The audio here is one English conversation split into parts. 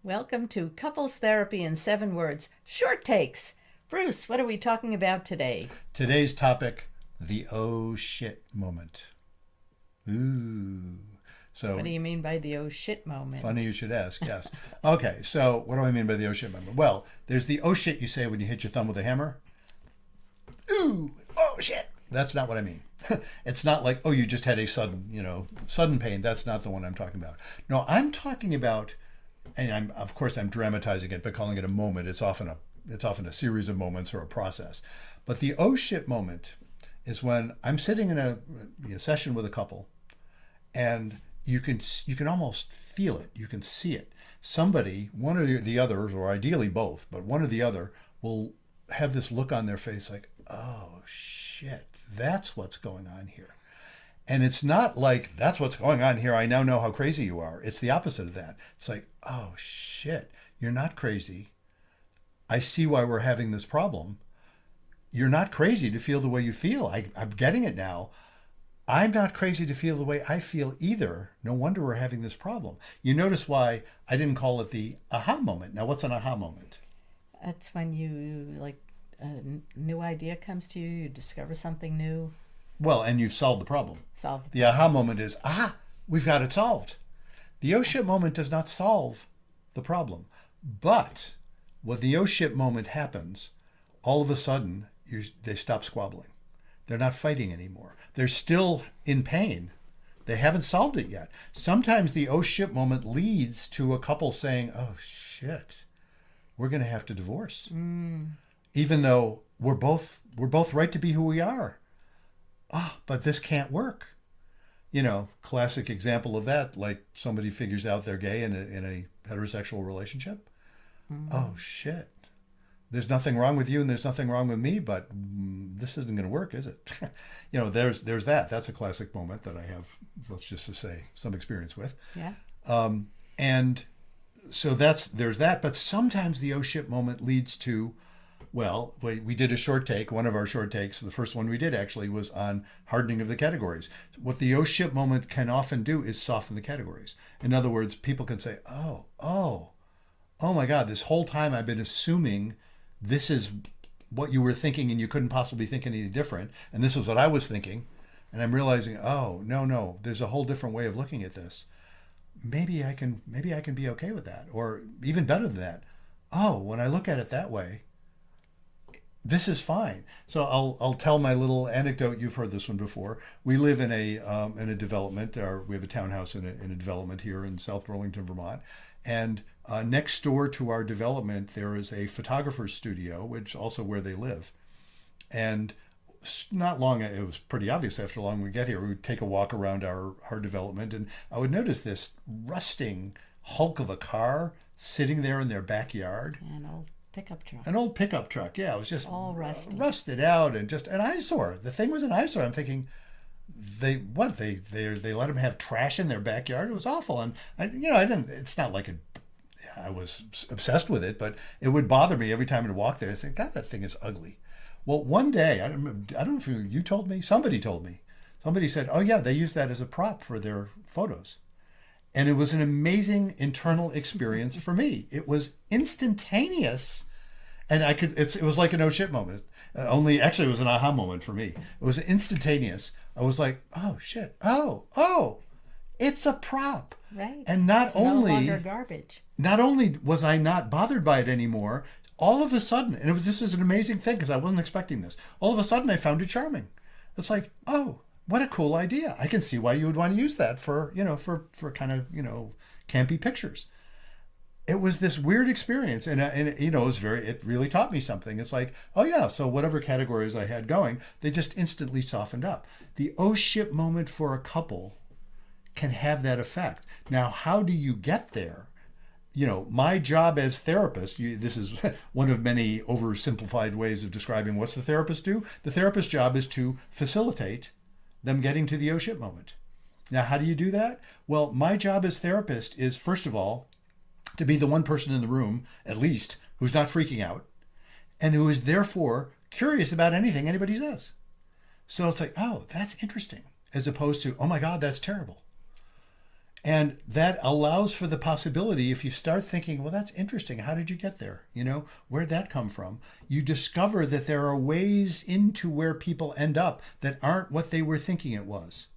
Welcome to Couples Therapy in 7 Words, Short Takes. Bruce, what are we talking about today? Today's topic, the oh shit moment. Ooh. What So do you mean by the oh shit funny moment? you should ask, yes. Okay, so what do I mean by the oh shit moment? Well, there's the oh shit you say when you hit your thumb with a hammer. Ooh, oh shit. That's not what I mean. It's not like, oh, you just had a sudden pain. That's not the one I'm talking about. No, I'm talking about, and of course I'm dramatizing it by calling it a moment. It's often a series of moments or a process. But the oh shit moment is when I'm sitting in a session with a couple, and you can almost feel it. You can see it. Somebody, one or the others, or ideally both, but one or the other will have this look on their face like, oh shit, that's what's going on here. And it's not like, that's what's going on here, I now know how crazy you are. It's the opposite of that. It's like, oh shit, you're not crazy. I see why we're having this problem. You're not crazy to feel the way you feel. I'm getting it now. I'm not crazy to feel the way I feel either. No wonder we're having this problem. You notice why I didn't call it the aha moment. Now, what's an aha moment? That's when a new idea comes to you, you discover something new, Well, and you've solved the problem. solve the The aha problem. moment is, we've got it solved. The oh shit moment does not solve the problem. But when the oh shit moment happens, all of a sudden they stop squabbling. They're not fighting anymore. They're still in pain. They haven't solved it yet. Sometimes the oh shit moment leads to a couple saying, oh shit, we're going to have to divorce. Even though we're both right to be who we are. But this can't work. Classic example of that, like somebody figures out they're gay in a heterosexual relationship. Oh shit. There's nothing wrong with you and there's nothing wrong with me, but this isn't going to work, is it? There's that. That's a classic moment that I have, let's just to say, some experience with. Yeah. And so there's that. But sometimes the oh shit moment leads to, well, we did a short take. One of our short takes, the first one we did actually, was on hardening of the categories. What the oh shit moment can often do is soften the categories. In other words, people can say, oh my God, this whole time I've been assuming this is what you were thinking and you couldn't possibly think any different. And this was what I was thinking. And I'm realizing, oh, no, there's a whole different way of looking at this. Maybe I can be okay with that. Or even better than that. Oh, when I look at it that way, this is fine. So I'll tell my little anecdote. You've heard this one before. We live in a development, or we have a townhouse in a development here in South Burlington, Vermont, and next door to our development there is a photographer's studio, which also where they live. And not long, it was pretty obvious after long we get here, we would take a walk around our development, and I would notice this rusting hulk of a car sitting there in their backyard. An old pickup truck. An old pickup truck, yeah. It was just All rusty. rusted out and just an eyesore. The thing was an eyesore. I'm thinking, they let them have trash in their backyard. It was awful, and I didn't. It's not like I was obsessed with it, but it would bother me every time I'd walk there. I think, God, that thing is ugly. Well, one day, I don't know if you told me. Somebody told me. Somebody said, oh yeah, they use that as a prop for their photos. And it was an amazing internal experience for me. It was instantaneous, and it was like an oh shit moment. Only actually it was an aha moment for me. It was instantaneous. I was like, oh shit, oh, it's a prop. Right. And not It's no only longer garbage. not only was I not bothered by it anymore, all of a sudden, and this is an amazing thing because I wasn't expecting this. All of a sudden, I found it charming. It's like, oh, what a cool idea! I can see why you would want to use that for kind of campy pictures. It was this weird experience, it really taught me something. It's like, oh yeah, so whatever categories I had going, they just instantly softened up. The oh shit moment for a couple can have that effect. Now, how do you get there? My job as therapist, this is one of many oversimplified ways of describing what's the therapist do. The therapist's job is to facilitate them getting to the oh shit moment. Now, how do you do that? Well, my job as therapist is, first of all, to be the one person in the room, at least, who's not freaking out and who is therefore curious about anything anybody says. So it's like, oh, that's interesting, as opposed to, oh my God, that's terrible. And that allows for the possibility, if you start thinking, well, that's interesting. How did you get there? Where'd that come from? You discover that there are ways into where people end up that aren't what they were thinking it was,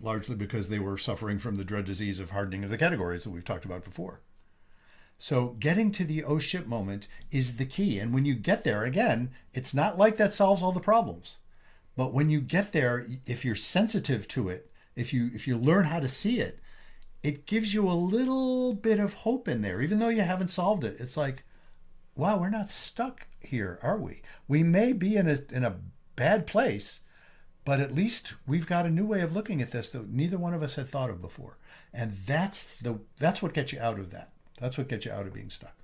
largely because they were suffering from the dread disease of hardening of the categories that we've talked about before. So getting to the oh shit moment is the key. And when you get there, again, it's not like that solves all the problems. But when you get there, if you're sensitive to it, if you learn how to see it, it gives you a little bit of hope in there, even though you haven't solved it. It's like, wow, we're not stuck here, are we? We may be in a bad place, but at least we've got a new way of looking at this that neither one of us had thought of before. And that's what gets you out of that. That's what gets you out of being stuck.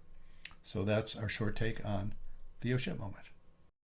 So that's our short take on the oh shit moment.